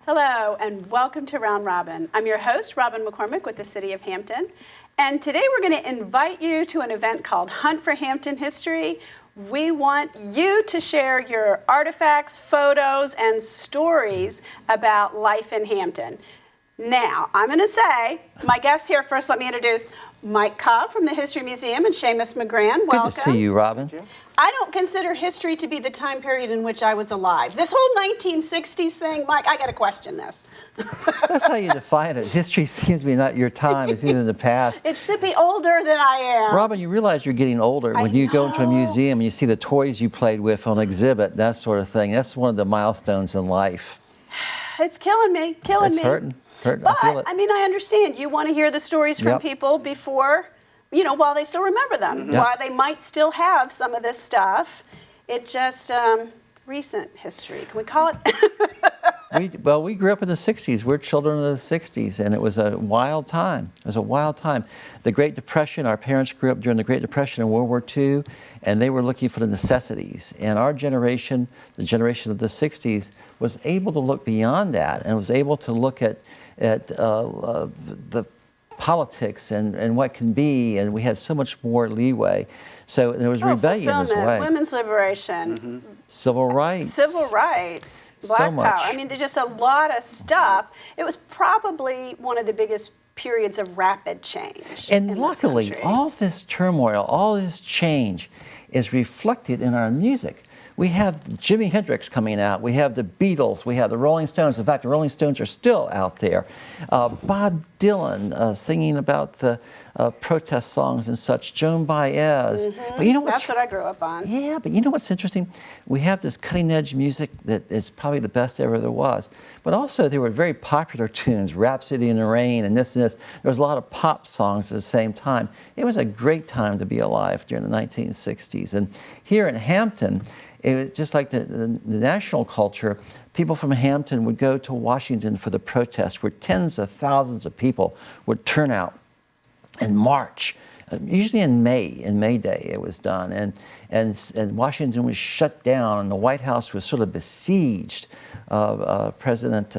Hello, and welcome to Round Robin. I'm your host, Robin McCormick with the City of Hampton. And today we're going to invite you to an event called Hunt for Hampton History. We want you to share your artifacts, photos, and stories about life in Hampton. Now, I'm going to say, my guests here first, let me introduce Mike Cobb from the History Museum and Seamus McGrann. Welcome. Good to see you, Robin. I don't consider history to be the time period in which I was alive. This whole 1960s thing, Mike, I got to question this. That's how you define it. History seems to be not your time, it's either in the past. It should be older than I am. Robin, you realize you're getting older when you go into a museum and you see the toys you played with on exhibit, that sort of thing. That's one of the milestones in life. It's killing me, killing me. It's hurting. But, I feel it. I mean, I understand. You want to hear the stories from people before, you know, while they still remember them, while they might still have some of this stuff. It just, recent history, can we call it? Well, we grew up in the 60s. We're children of the 60s, and it was a wild time. It was a wild time. The Great Depression, our parents grew up during the Great Depression and World War II, and they were looking for the necessities. And our generation, the generation of the 60s, was able to look beyond that and was able to look at the politics and what can be, and we had so much more leeway. So there was rebellion this way. Women's liberation. Civil rights. Civil rights. Black So much. power. I mean, there's just a lot of stuff. It was probably one of the biggest periods of rapid change. And in luckily, this country. all this turmoil, all this change is reflected in our music. We have Jimi Hendrix coming out. We have the Beatles. We have the Rolling Stones. In fact, the Rolling Stones are still out there. Bob Dylan singing about the protest songs and such. Joan Baez. But you know what's That's what I grew up on. Yeah, but you know what's interesting? We have this cutting-edge music that is probably the best ever there was. But also there were very popular tunes, Rhapsody in the Rain and this and this. There was a lot of pop songs at the same time. It was a great time to be alive during the 1960s. And here in Hampton, it was just like the national culture. People from Hampton would go to Washington for the protests, where tens of thousands of people would turn out and march. Usually in May Day it was done, and Washington was shut down, and the White House was sort of besieged. President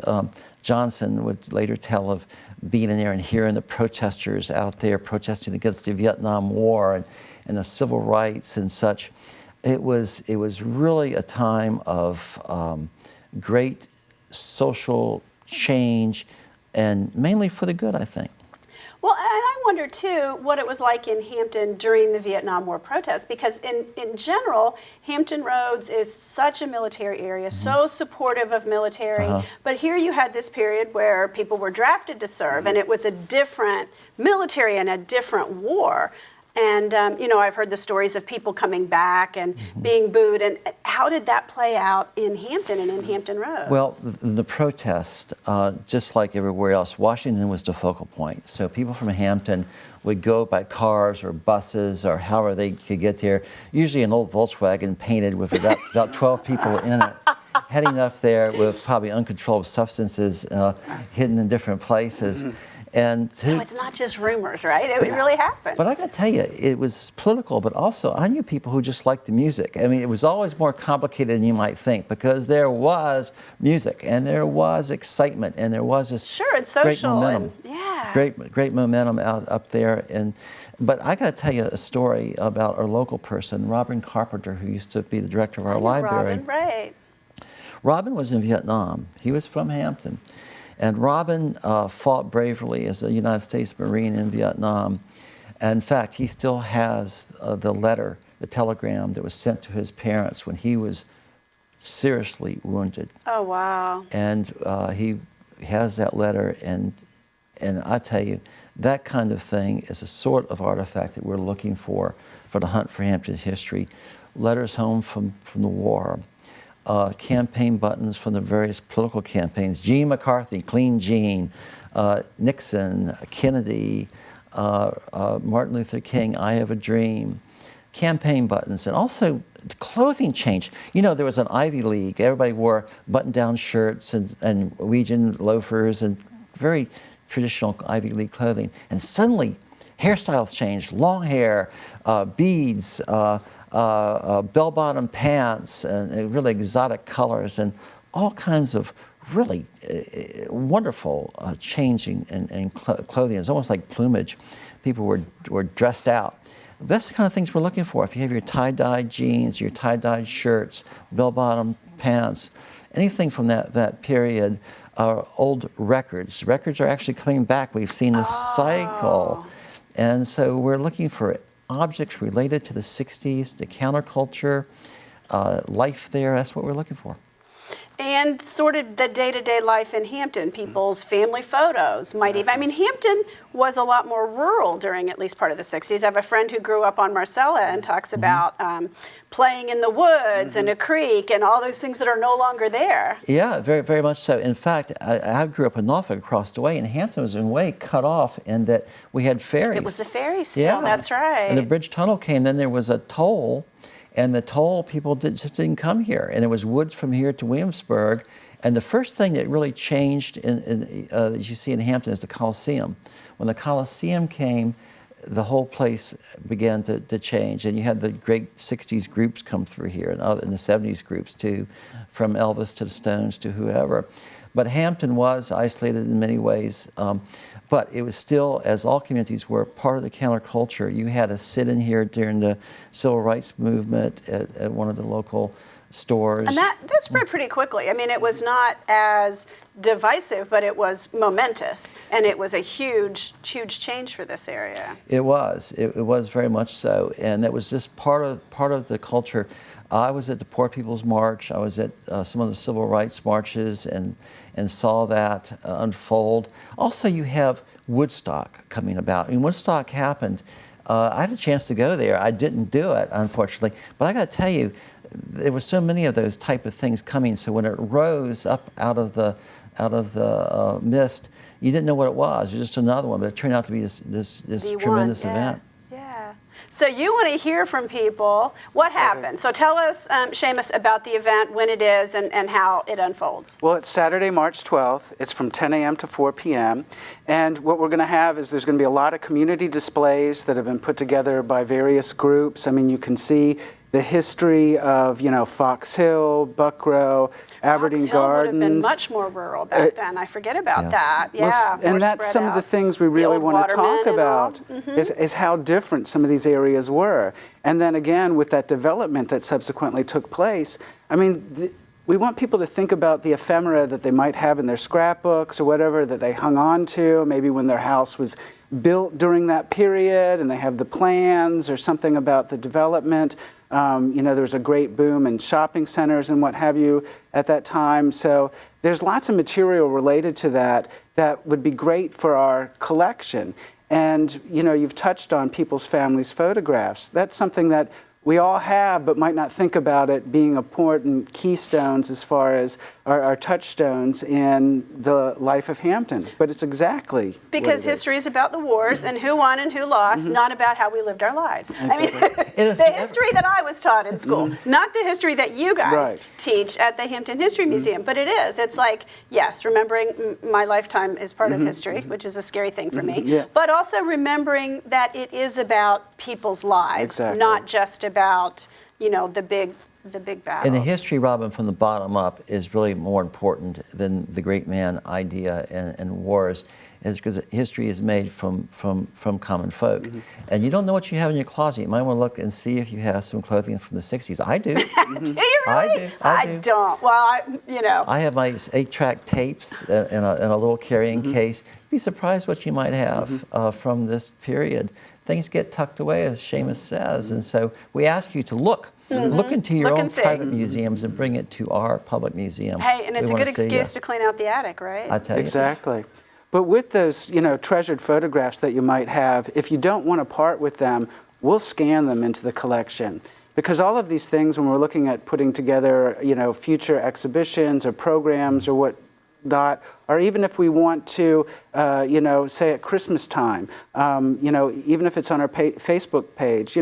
Johnson would later tell of being in there and hearing the protesters out there protesting against the Vietnam War and the civil rights and such. It was really a time of great social change, and mainly for the good, I think. Well, and I wonder, too, what it was like in Hampton during the Vietnam War protests, because in general, Hampton Roads is such a military area, so supportive of military. But here you had this period where people were drafted to serve, and it was a different military and a different war. And, you know, I've heard the stories of people coming back and being booed. And how did that play out in Hampton and in Hampton Roads? Well, the protest, just like everywhere else, Washington was the focal point. So people from Hampton would go by cars or buses or however they could get there, usually an old Volkswagen painted with about 12 people in it, heading up there with probably uncontrolled substances hidden in different places. And so it's not just rumors, right? It really happened. But I got to tell you, it was political, but also I knew people who just liked the music. I mean, it was always more complicated than you might think, because there was music and there was excitement and there was this it's social, great momentum. Great momentum up there. But I got to tell you a story about our local person, Robin Carpenter, who used to be the director of our library. Robin, right. Robin was in Vietnam. He was from Hampton. And Robin fought bravely as a United States Marine in Vietnam. And in fact, he still has the letter, the telegram that was sent to his parents when he was seriously wounded. Oh, wow. And he has that letter, and I tell you, that kind of thing is a sort of artifact that we're looking for the Hunt for Hampton History. Letters home from the war. Campaign buttons from the various political campaigns. Gene McCarthy, Clean Gene, Nixon, Kennedy, Martin Luther King, I Have a Dream. Campaign buttons, and also the clothing change. You know, there was an Ivy League. Everybody wore button-down shirts and Norwegian loafers and very traditional Ivy League clothing. And suddenly, hairstyles changed. Long hair, beads, bell-bottom pants, and really exotic colors, and all kinds of really wonderful change in clothing. It's almost like plumage. People were dressed out. That's the kind of things we're looking for. If you have your tie-dyed jeans, your tie-dyed shirts, bell-bottom pants, anything from that period, old records. Records are actually coming back. We've seen a cycle. And so we're looking for objects related to the 60s, the counterculture, life there. That's what we're looking for. And sort of the day-to-day life in Hampton, people's family photos might even, I mean, Hampton was a lot more rural during at least part of the 60s. I have a friend who grew up on Marcella and talks about playing in the woods and a creek and all those things that are no longer there. Yeah, very, very much so. In fact, I grew up in Norfolk across the way, and Hampton was in a way cut off in that we had ferries. It was the ferry still, that's right. And the bridge tunnel came, then there was a toll, and the toll people just didn't come here. And it was woods from here to Williamsburg. And the first thing that really changed that you see in Hampton is the Coliseum. When the Coliseum came, the whole place began to change. And you had the great 60s groups come through here, and the 70s groups too, from Elvis to the Stones to whoever. But Hampton was isolated in many ways. But it was still, as all communities were, part of the counterculture. You had a sit-in here during the civil rights movement at one of the local stores. And that spread pretty quickly. I mean, it was not as divisive, but it was momentous. And it was a huge, huge change for this area. It was. It was very much so. And that was just part of the culture. I was at the Poor People's March. I was at some of the civil rights marches and saw that unfold. Also, you have Woodstock coming about. I mean, Woodstock happened. I had a chance to go there. I didn't do it, unfortunately. But I got to tell you, there were so many of those type of things coming. So when it rose up out of the mist, you didn't know what it was. It was just another one. But it turned out to be this tremendous event. So you want to hear from people. What happened? So tell us, Seamus, about the event, when it is, and how it unfolds. Well, it's Saturday, March 12th. It's from 10 a.m. to 4 p.m. And what we're going to have is there's going to be a lot of community displays that have been put together by various groups. I mean, you can see the history of, Fox Hill, Buckrow, Aberdeen Fox Hill Gardens. would have been much more rural back then. I forget about that. Yeah, well, and that's some of the things we really want to talk about is how different some of these areas were. And then again, with that development that subsequently took place, I mean, we want people to think about the ephemera that they might have in their scrapbooks or whatever that they hung on to, maybe when their house was built during that period and they have the plans or something about the development. There was a great boom in shopping centers and what have you at that time. So there's lots of material related to that would be great for our collection. And, you've touched on people's families' photographs. That's something that we all have, but might not think about it being important keystones as far as our touchstones in the life of Hampton. But it's exactly because history is about the wars and who won and who lost, not about how we lived our lives. Exactly. I mean, the history that I was taught in school, not the history that you guys teach at the Hampton History Museum, but it is. It's like, yes, remembering my lifetime is part of history, which is a scary thing for me, but also remembering that it is about people's lives, not just about, the big battles. And the history, Robin, from the bottom up is really more important than the great man idea and wars, is because history is made from common folk. And you don't know what you have in your closet. You might want to look and see if you have some clothing from the 60s. I do. Do you really? I do. Don't. Well, I have my 8-track tapes in a little carrying case. You'd be surprised what you might have from this period. Things get tucked away, as Seamus says, and so we ask you to look into your own private museums and bring it to our public museum. Hey, and it's a good excuse to clean out the attic, right? I tell you. Exactly. But with those, treasured photographs that you might have, if you don't want to part with them, we'll scan them into the collection. Because all of these things, when we're looking at putting together, future exhibitions or programs or whatnot, or even if we want to, say at Christmas time, even if it's on our Facebook page,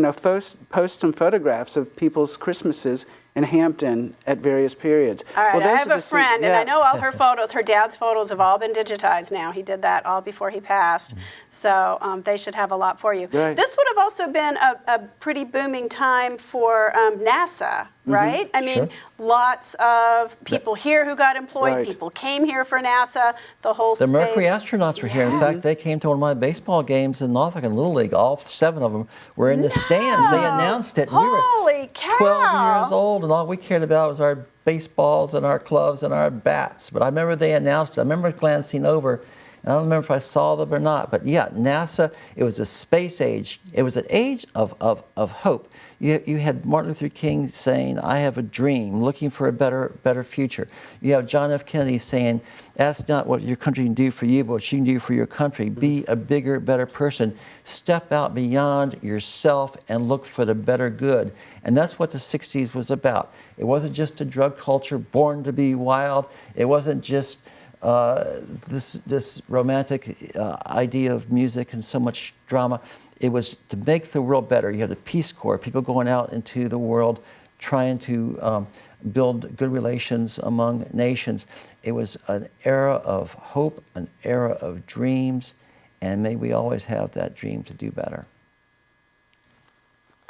post some photographs of people's Christmases in Hampton at various periods. All right, well, I have a friend, and I know all her photos, her dad's photos have all been digitized now. He did that all before he passed. So they should have a lot for you. Right. This would have also been a pretty booming time for NASA, right? I mean, lots of people here who got employed, Right. people came here for NASA, the whole The space. Mercury astronauts were here. In fact, they came to one of my baseball games in Norfolk in Little League. All 7 of them were in the stands. They announced it. Holy We were cow. 12 years old, and all we cared about was our baseballs and our gloves and our bats. But I remember they announced it. I remember glancing over, and I don't remember if I saw them or not. But yeah, NASA, it was a space age. It was an age of hope. You had Martin Luther King saying, I have a dream, looking for a better future. You have John F. Kennedy saying, ask not what your country can do for you, but what you can do for your country. Be a bigger, better person. Step out beyond yourself and look for the better good. And that's what the 60s was about. It wasn't just a drug culture born to be wild. It wasn't just this romantic idea of music and so much drama. It was to make the world better. You have the Peace Corps, people going out into the world trying to build good relations among nations. It was an era of hope, an era of dreams, and may we always have that dream to do better.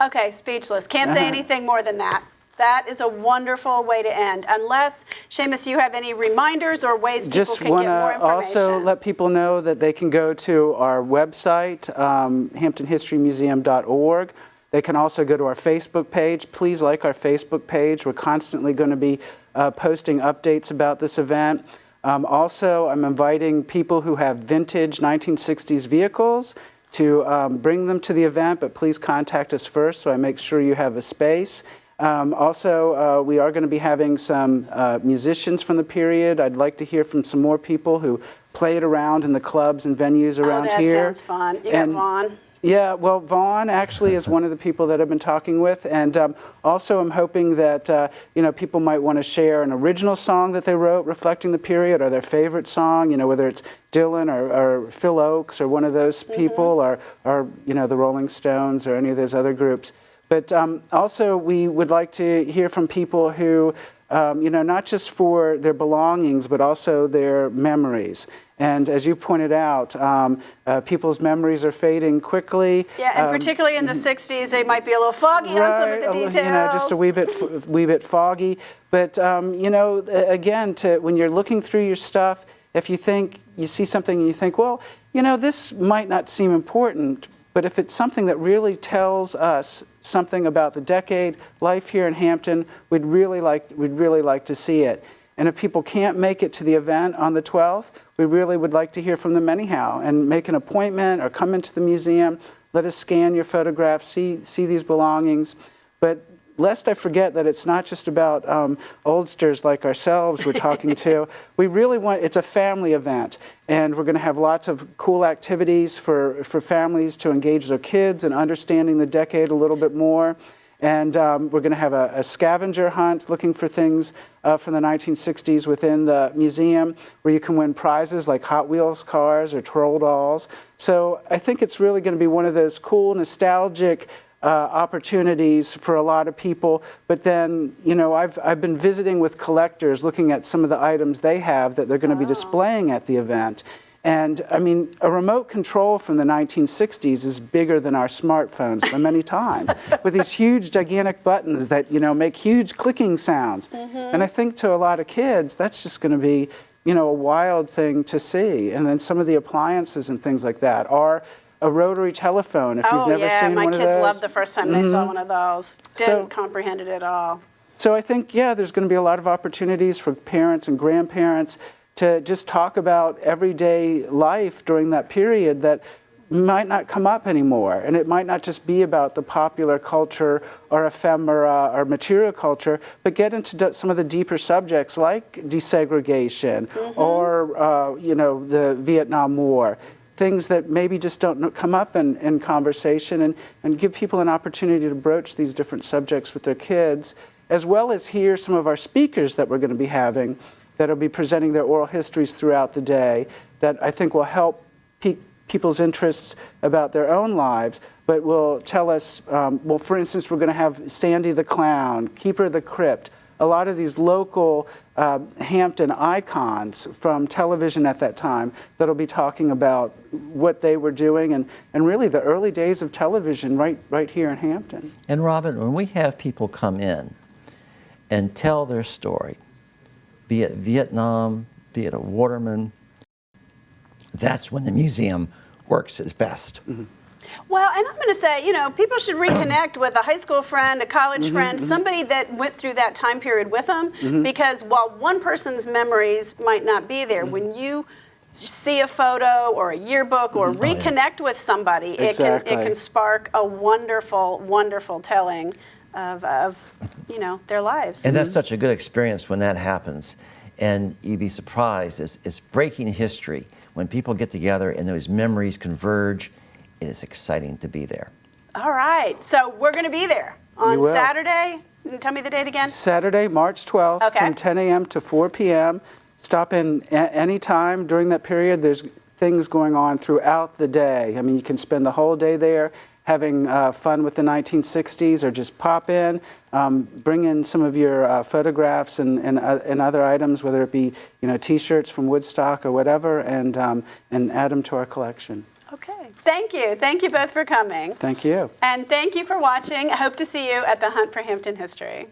Okay, speechless. Can't say anything more than that. That is a wonderful way to end. Unless, Seamus, you have any reminders or ways people can get more information. Just want to also let people know that they can go to our website, hamptonhistorymuseum.org. They can also go to our Facebook page. Please like our Facebook page. We're constantly going to be posting updates about this event. Also, I'm inviting people who have vintage 1960s vehicles to bring them to the event, but please contact us first so I make sure you have a space. Also, we are going to be having some musicians from the period. I'd like to hear from some more people who played around in the clubs and venues around here. That sounds fun. You got Vaughn. Yeah, well, Vaughn actually is one of the people that I've been talking with, and also I'm hoping that people might want to share an original song that they wrote reflecting the period, or their favorite song, whether it's Dylan or Phil Oakes or one of those people, or the Rolling Stones or any of those other groups. But also we would like to hear from people who, not just for their belongings, but also their memories. And as you pointed out, people's memories are fading quickly. Yeah, and particularly in the 60s, they might be a little foggy on some of the details. Just a wee bit foggy. But, again, when you're looking through your stuff, if you see something and you think, well, this might not seem important, but if it's something that really tells us something about the decade, life here in Hampton, we'd really like to see it. And if people can't make it to the event on the 12th, we really would like to hear from them anyhow and make an appointment or come into the museum. Let us scan your photographs, see these belongings. But lest I forget that it's not just about oldsters like ourselves we're talking to. We really it's a family event, and we're going to have lots of cool activities for families to engage their kids in understanding the decade a little bit more. And we're going to have a scavenger hunt looking for things from the 1960s within the museum, where you can win prizes like Hot Wheels cars or Troll dolls. So I think it's really going to be one of those cool, nostalgic opportunities for a lot of people. But then, I've been visiting with collectors, looking at some of the items they have that they're going to be displaying at the event. And I mean, a remote control from the 1960s is bigger than our smartphones by many times, with these huge, gigantic buttons that, make huge clicking sounds. And I think to a lot of kids, that's just going to be, a wild thing to see. And then some of the appliances and things like that are a rotary telephone, if you've never seen one of those. My kids loved the first time they saw one of those. Didn't comprehend it at all. So I think, there's going to be a lot of opportunities for parents and grandparents to just talk about everyday life during that period that might not come up anymore. And it might not just be about the popular culture or ephemera or material culture, but get into some of the deeper subjects like desegregation or, the Vietnam War. Things that maybe just don't come up in conversation, and give people an opportunity to broach these different subjects with their kids, as well as hear some of our speakers that we're going to be having that'll be presenting their oral histories throughout the day that I think will help pique people's interests about their own lives, but will tell us, well, for instance, we're going to have Sandy the Clown, Keeper of the Crypt, a lot of these local Hampton icons from television at that time that'll be talking about what they were doing and really the early days of television right here in Hampton. And Robin, when we have people come in and tell their story, be it Vietnam, be it a waterman, that's when the museum works its best. Mm-hmm. Well, and I'm going to say, you know, people should reconnect with a high school friend, a college friend, somebody that went through that time period with them, because while one person's memories might not be there, when you see a photo or a yearbook or reconnect with somebody, Exactly. it can spark a wonderful, wonderful telling of you know, their lives. And that's such a good experience when that happens. And you'd be surprised, it's breaking history. When people get together and those memories converge, it is exciting to be there. All right, so we're going to be there on Saturday. Tell me the date again. Saturday, March 12th, from 10 a.m. to 4 p.m. Stop in any time during that period. There's things going on throughout the day. I mean, you can spend the whole day there having fun with the 1960s, or just pop in, bring in some of your photographs and other items, whether it be, you know, T-shirts from Woodstock or whatever, and add them to our collection. Okay. Thank you. Thank you both for coming. Thank you. And thank you for watching. I hope to see you at the Hunt for Hampton History.